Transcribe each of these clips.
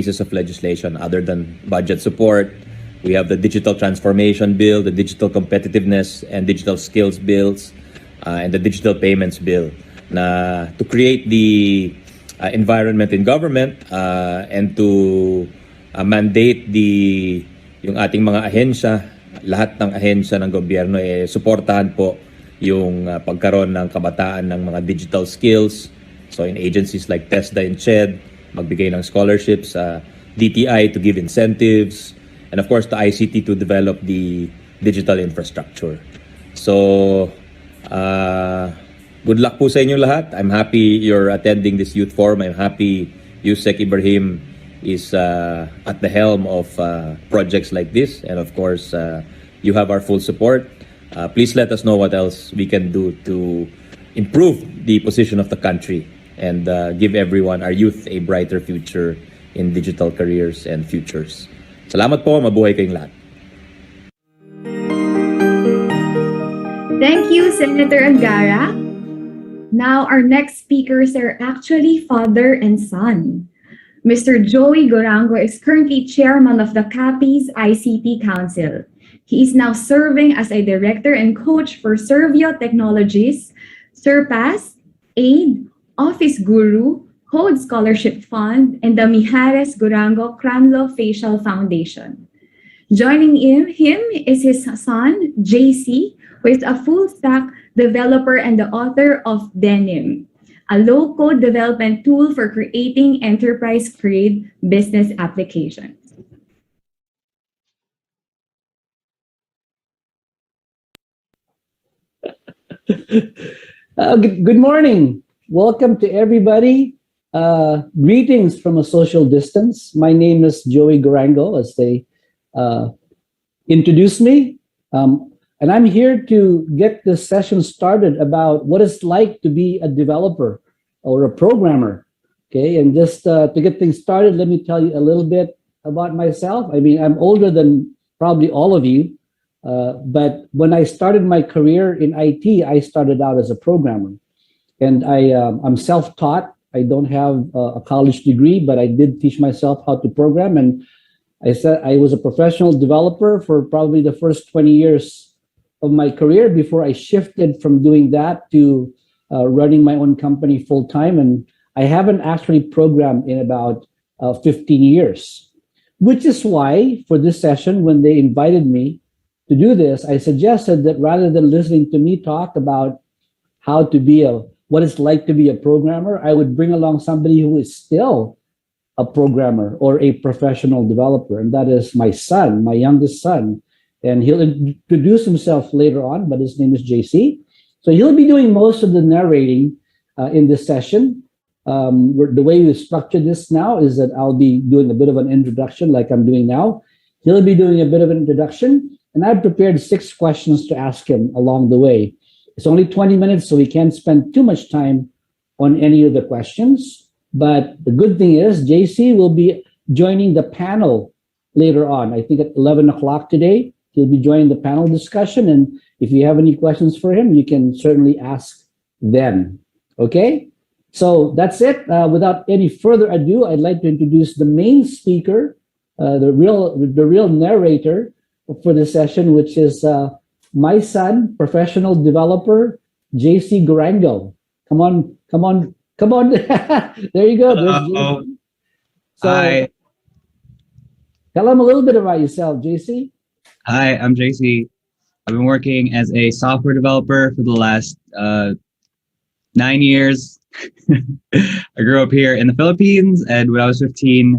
pieces of legislation other than budget support. We have the digital transformation bill, the digital competitiveness and digital skills bills, and the digital payments bill na to create the environment in government and to mandate yung ating mga ahensya, lahat ng ahensya ng gobyerno suportahan po yung pagkaroon ng kabataan ng mga digital skills. So in agencies like TESDA and CHED, magbigay ng scholarships, DTI to give incentives, and of course the ICT to develop the digital infrastructure. So good luck po sa inyo lahat. I'm happy you're attending this youth forum. I'm happy Yusek Ibrahim is at the helm of projects like this, and of course you have our full support. Please let us know what else we can do to improve the position of the country and give everyone, our youth, a brighter future in digital careers and futures. Salamat po, mabuhay kayong lahat. Thank you, Senator Angara. Now, our next speakers are actually father and son. Mr. Joey Gorango is currently chairman of the CAPI's ICT Council. He is now serving as a director and coach for Servio Technologies, Surpass, AID, Office Guru, Code Scholarship Fund, and the Mijares Gorango Cranlo Facial Foundation. Joining him is his son, JC, who is a full-stack developer and the author of Denim, a low-code development tool for creating enterprise-grade business applications. Good morning. Welcome to everybody. Greetings from a social distance. My name is Joey Gorango, as they introduced me. And I'm here to get this session started about what it's like to be a developer or a programmer. Okay, and just to get things started, let me tell you a little bit about myself. I mean, I'm older than probably all of you, but when I started my career in IT, I started out as a programmer. And I'm self-taught. I don't have a college degree, but I did teach myself how to program. And I was a professional developer for probably the first 20 years of my career before I shifted from doing that to running my own company full time. And I haven't actually programmed in about 15 years, which is why for this session, when they invited me to do this, I suggested that rather than listening to me talk about how to be what it's like to be a programmer, I would bring along somebody who is still a programmer or a professional developer. And that is my son, my youngest son. And he'll introduce himself later on, but his name is JC. So he'll be doing most of the narrating in this session. The way we structured this now is that I'll be doing a bit of an introduction like I'm doing now. He'll be doing a bit of an introduction, and I've prepared 6 questions to ask him along the way. It's only 20 minutes, so we can't spend too much time on any of the questions. But the good thing is JC will be joining the panel later on. I think at 11 o'clock today, he'll be joining the panel discussion. And if you have any questions for him, you can certainly ask them. Okay? So that's it. Without any further ado, I'd like to introduce the main speaker, the real narrator for this session, which is my son, professional developer, JC Gorango. Come on. There you go. So, hi. Tell him a little bit about yourself, JC. Hi, I'm JC. I've been working as a software developer for the last 9 years. I grew up here in the Philippines, and when I was 15,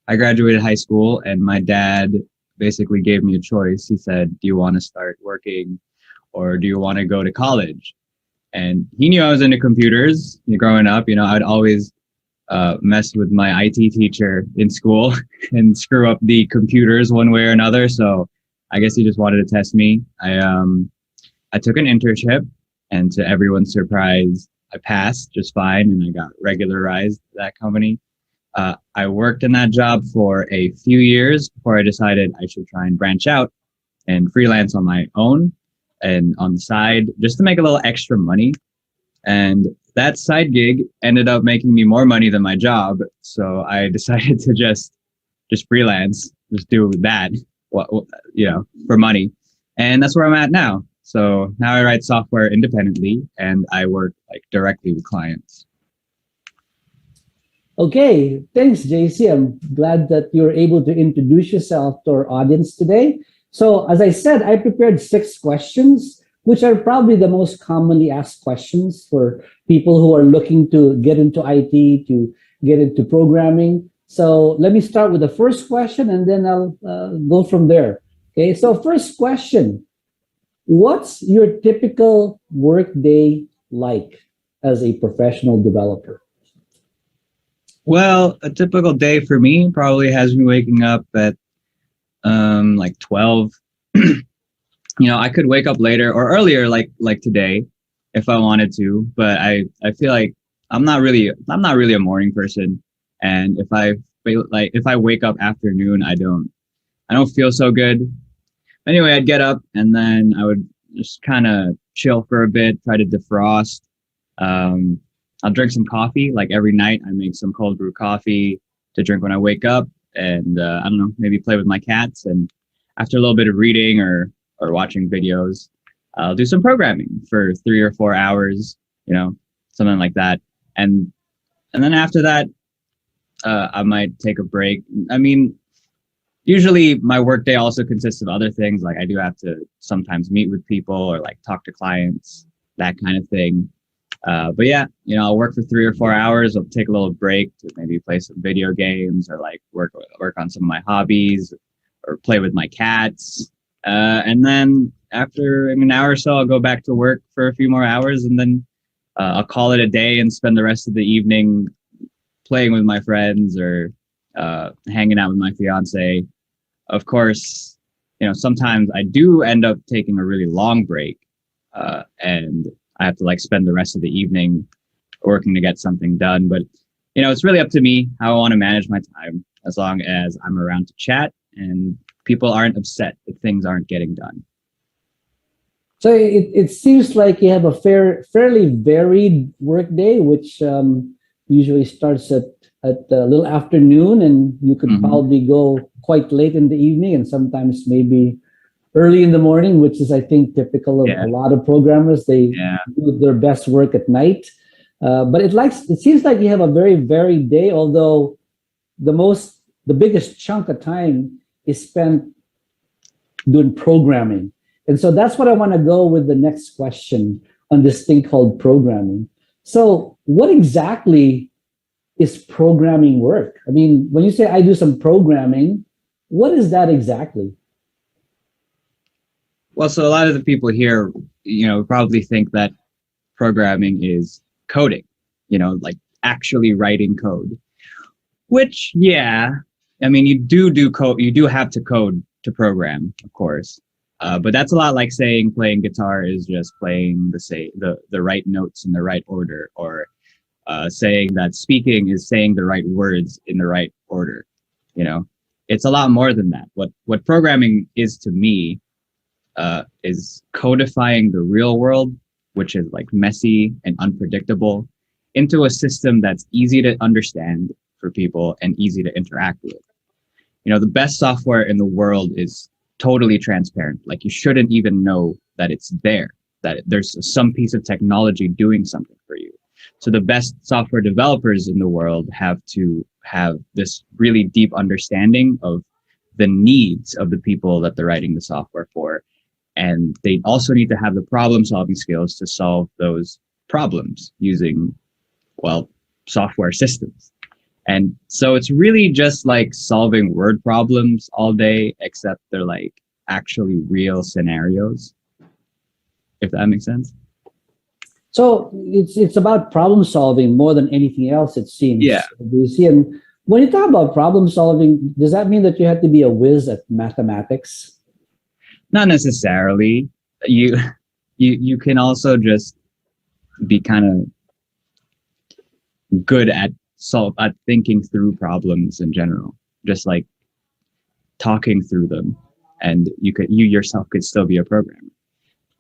I graduated high school, and my dad basically gave me a choice. He said, do you want to start working or do you want to go to college? And he knew I was into computers. Growing up, I'd always mess with my IT teacher in school and screw up the computers one way or another. So I guess he just wanted to test me. I took an internship, and to everyone's surprise, I passed just fine, and I got regularized at that company. I worked in that job for a few years before I decided I should try and branch out and freelance on my own and on the side just to make a little extra money. And that side gig ended up making me more money than my job. So I decided to just just freelance, just do that, for money. And that's where I'm at now. So now I write software independently and I work like directly with clients. Okay, thanks, JC. I'm glad that you're able to introduce yourself to our audience today. So, as I said, I prepared 6 questions, which are probably the most commonly asked questions for people who are looking to get into IT, to get into programming. So, let me start with the first question and then I'll go from there. Okay, so first question. What's your typical workday like as a professional developer? Well, a typical day for me probably has me waking up at like 12. I could wake up later or earlier like today if I wanted to, but I feel like I'm not really a morning person, and if I wake up afternoon, I don't feel so good. Anyway, I'd get up and then I would just kind of chill for a bit, try to defrost. I'll drink some coffee. Like every night, I make some cold brew coffee to drink when I wake up, and I don't know, maybe play with my cats. And after a little bit of reading or watching videos, I'll do some programming for 3 or 4 hours, something like that. And then after that, I might take a break. I mean, usually my workday also consists of other things. Like I do have to sometimes meet with people or like talk to clients, that kind of thing. But yeah, I'll work for 3 or 4 hours. I'll take a little break to maybe play some video games or like work on some of my hobbies or play with my cats. And then after an hour or so, I'll go back to work for a few more hours, and then I'll call it a day and spend the rest of the evening playing with my friends or hanging out with my fiance. Of course, sometimes I do end up taking a really long break, and I have to like spend the rest of the evening working to get something done. But, it's really up to me how I want to manage my time, as long as I'm around to chat and people aren't upset if things aren't getting done. So it seems like you have a fairly varied workday, which usually starts at a little afternoon, and you could probably go quite late in the evening, and sometimes maybe early in the morning, which is, I think, typical of a lot of programmers. They do their best work at night. But it seems like you have a very varied day, although the biggest chunk of time is spent doing programming. And so that's what I want to go with the next question on this thing called programming. So what exactly is programming work? I mean, when you say I do some programming, what is that exactly? Well, so a lot of the people here, probably think that programming is coding, like actually writing code, which, I mean, you do code, you do have to code to program, of course. But that's a lot like saying playing guitar is just playing the right notes in the right order, or saying that speaking is saying the right words in the right order. It's a lot more than that. What programming is to me is codifying the real world, which is like messy and unpredictable, into a system that's easy to understand for people and easy to interact with. The best software in the world is totally transparent. Like you shouldn't even know that it's there, that there's some piece of technology doing something for you. So the best software developers in the world have to have this really deep understanding of the needs of the people that they're writing the software for. And they also need to have the problem solving skills to solve those problems using, software systems. And so it's really just like solving word problems all day, except they're like actually real scenarios, if that makes sense. So it's about problem solving more than anything else, it seems. Yeah. You see, and when you talk about problem solving, does that mean that you have to be a whiz at mathematics? Not necessarily. You can also just be kind of good at thinking through problems in general, just like talking through them, and you yourself could still be a programmer.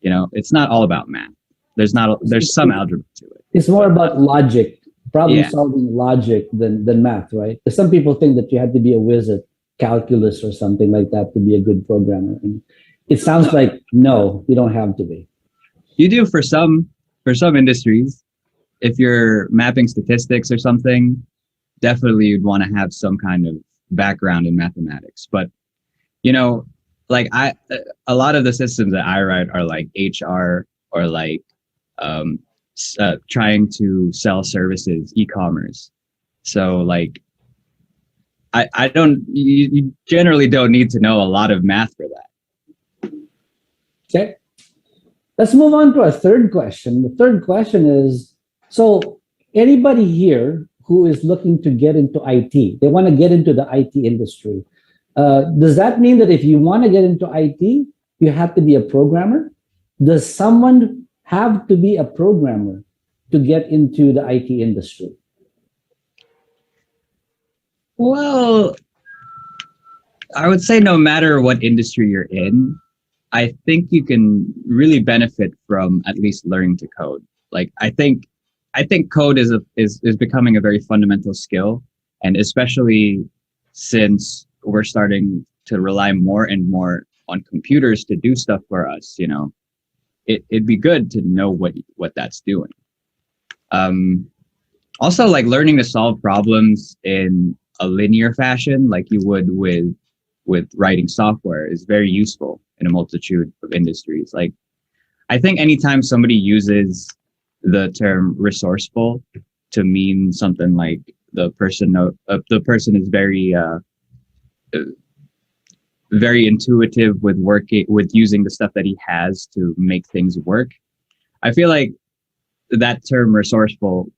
It's not all about math. There's some algebra to it. It's more about logic, problem solving logic than math, right? Because some people think that you have to be a whiz at calculus or something like that to be a good programmer? And it sounds like no, you don't have to be. You do for some industries. If you're mapping statistics or something, definitely you'd want to have some kind of background in mathematics. But you know, like a lot of the systems that I write are like HR or like trying to sell services, e-commerce. So like I don't, you generally don't need to know a lot of math for that. Okay. Let's move on to our third question. The third question is, so anybody here who is looking to get into IT, they want to get into the IT industry. Does that mean that if you want to get into IT, you have to be a programmer? Does someone have to be a programmer to get into the IT industry? Well, I would say no matter what industry you're in, I think you can really benefit from at least learning to code. Like I think code is becoming a very fundamental skill, and especially since we're starting to rely more and more on computers to do stuff for us, you know, it'd be good to know what that's doing. Also, like learning to solve problems in a linear fashion, like you would with writing software, is very useful in a multitude of industries. Like, I think anytime somebody uses the term resourceful to mean something like the person is very intuitive with using the stuff that he has to make things work, I feel like that term resourceful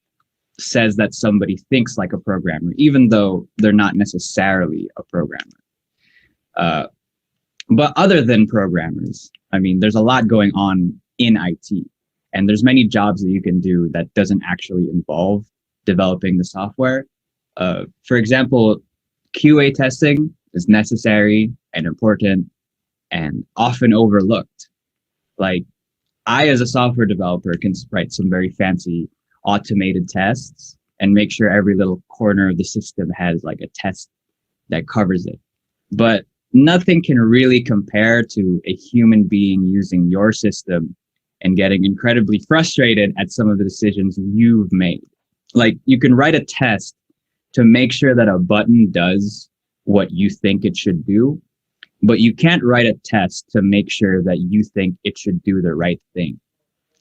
says that somebody thinks like a programmer, even though they're not necessarily a programmer. But other than programmers, I mean, there's a lot going on in IT, and there's many jobs that you can do that doesn't actually involve developing the software. For example, QA testing is necessary and important and often overlooked. Like, I, as a software developer, can write some very fancy automated tests and make sure every little corner of the system has like a test that covers it. But nothing can really compare to a human being using your system and getting incredibly frustrated at some of the decisions you've made. Like, you can write a test to make sure that a button does what you think it should do, but you can't write a test to make sure that you think it should do the right thing.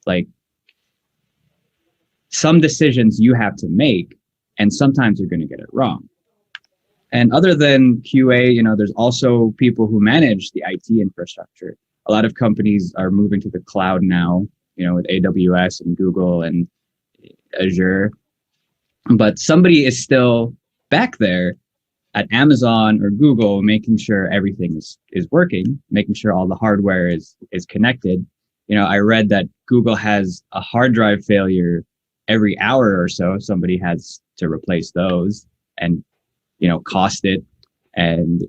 Like, some decisions you have to make, and sometimes you're going to get it wrong. And other than QA, you know, there's also people who manage the IT infrastructure. A lot of companies are moving to the cloud now, you know, with AWS and Google and Azure. But somebody is still back there at Amazon or Google, making sure everything is working, making sure all the hardware is connected. You know, I read that Google has a hard drive failure every hour or so. Somebody has to replace those and, you know, cost it and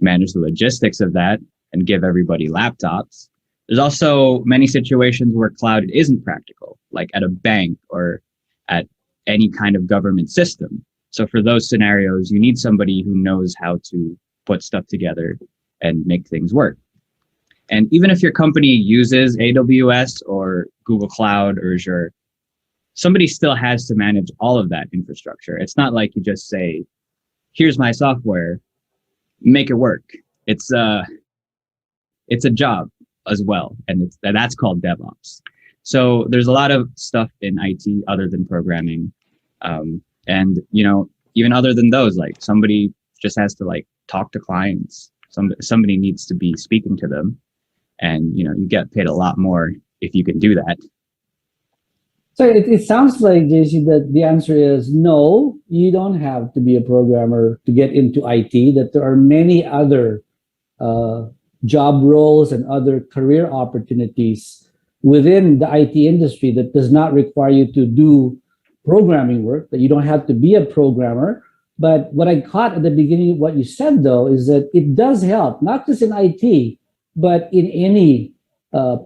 manage the logistics of that and give everybody laptops. There's also many situations where cloud isn't practical, like at a bank or at any kind of government system. So for those scenarios, you need somebody who knows how to put stuff together and make things work. And even if your company uses AWS or Google Cloud or Azure, somebody still has to manage all of that infrastructure. It's not like you just say, here's my software, make it work. It's a job as well. And that's called DevOps. So there's a lot of stuff in IT other than programming. And, you know, even other than those, like somebody just has to like talk to clients. Somebody needs to be speaking to them. And, you know, you get paid a lot more if you can do that. So it sounds like, JC, that the answer is no, you don't have to be a programmer to get into IT, that there are many other job roles and other career opportunities within the IT industry that does not require you to do programming work, that you don't have to be a programmer. But what I caught at the beginning of what you said, though, is that it does help, not just in IT, but in any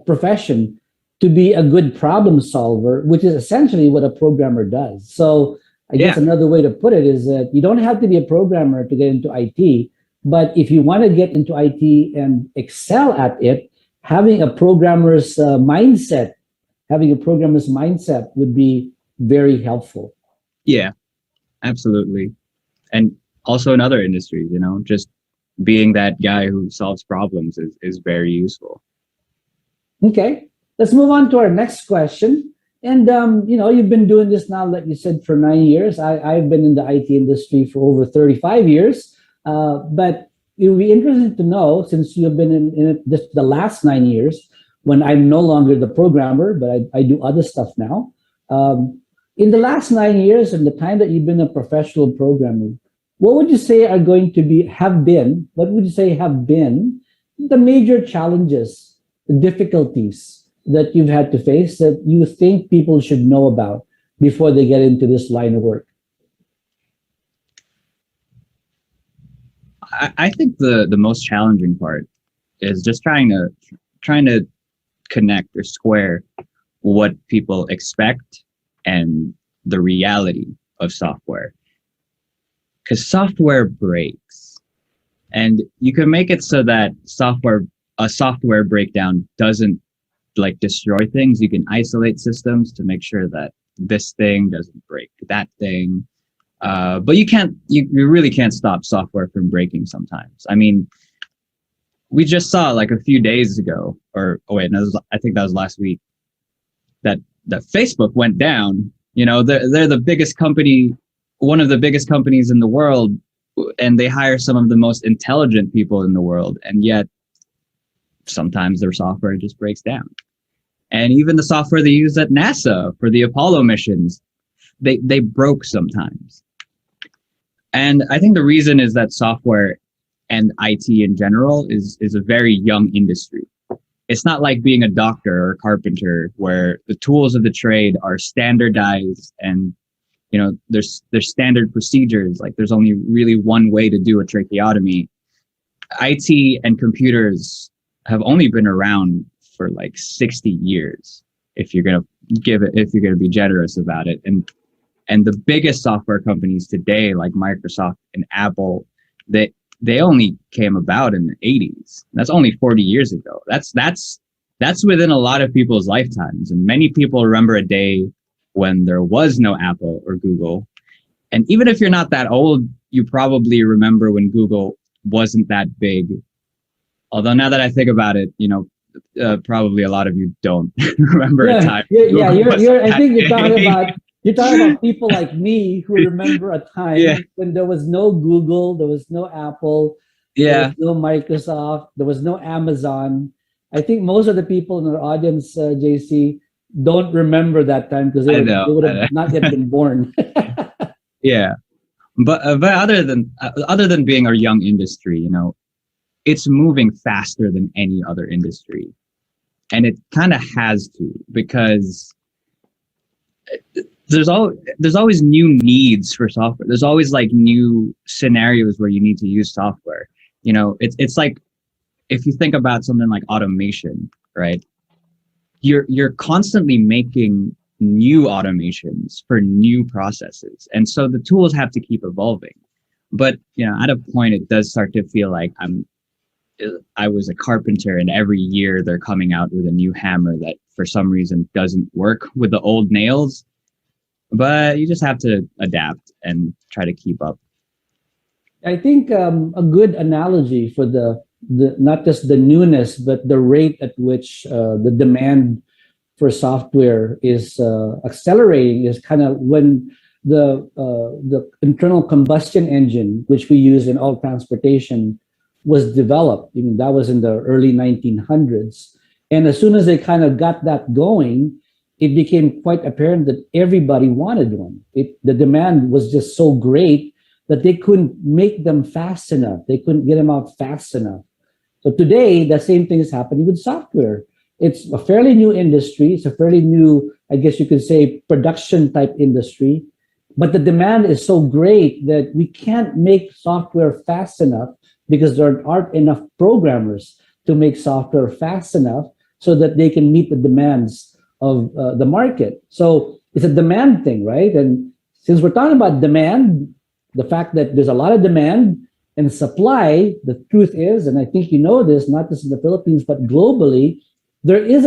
profession, to be a good problem solver, which is essentially what a programmer does. So I guess another way to put it is that you don't have to be a programmer to get into IT, But if you want to get into IT and excel at it, having a programmer's mindset would be very helpful. Yeah, absolutely. And also in other industries, just being that guy who solves problems is very useful. Okay, let's move on to our next question. And you've been doing this now, like you said, for 9 years. I've been in the IT industry for over 35 years. But it would be interesting to know, since you've been in it just the last 9 years, when I'm no longer the programmer, but I do other stuff now. In the last 9 years and the time that you've been a professional programmer, what would you say have been the major challenges, the difficulties that you've had to face that you think people should know about before they get into this line of work? I think the most challenging part is just trying to connect or square what people expect and the reality of software. Because software breaks, and you can make it so that a software breakdown doesn't destroy things. You can isolate systems to make sure that this thing doesn't break that thing. But you really can't stop software from breaking sometimes. I mean, we just saw a few days ago, I think that was last week, that Facebook went down. They're the biggest company, one of the biggest companies in the world, and they hire some of the most intelligent people in the world. And yet sometimes their software just breaks down. And even the software they use at NASA for the Apollo missions, they broke sometimes. And I think the reason is that software and IT in general is a very young industry. It's not like being a doctor or a carpenter where the tools of the trade are standardized and there's standard procedures. There's only really one way to do a tracheotomy. IT and computers have only been around for 60 years if you're going to be generous about it. And the biggest software companies today, like Microsoft and Apple, they only came about in the 80s. That's only 40 years ago. That's within a lot of people's lifetimes. And many people remember a day when there was no Apple or Google. And even if you're not that old, you probably remember when Google wasn't that big. Although now that I think about it, probably a lot of you don't remember a time. I think you're talking about people like me who remember a time when there was no Google, there was no Apple, there was no Microsoft, there was no Amazon. I think most of the people in our audience, JC, don't remember that time because they would have not yet been born. Yeah, but other than being a young industry, it's moving faster than any other industry, and it kind of has to, because there's always new needs for software. There's always new scenarios where you need to use software. It's like, if you think about something like automation, right? You're constantly making new automations for new processes, and so the tools have to keep evolving. But at a point, it does start to feel like I was a carpenter, and every year they're coming out with a new hammer that for some reason doesn't work with the old nails. But you just have to adapt and try to keep up. I think a good analogy for the not just the newness, but the rate at which the demand for software is accelerating is kind of when the internal combustion engine, which we use in all transportation, was developed. I mean, that was in the early 1900s. And as soon as they kind of got that going, it became quite apparent that everybody wanted one. The demand was just so great that they couldn't make them fast enough. They couldn't get them out fast enough. So today, the same thing is happening with software. It's a fairly new industry. It's a fairly new, I guess you could say, production type industry. But the demand is so great that we can't make software fast enough because there aren't enough programmers to make software fast enough so that they can meet the demands of the market. So it's a demand thing, right? And since we're talking about demand, the fact that there's a lot of demand And supply, the truth is, and I think you know this, not just in the Philippines, but globally, there is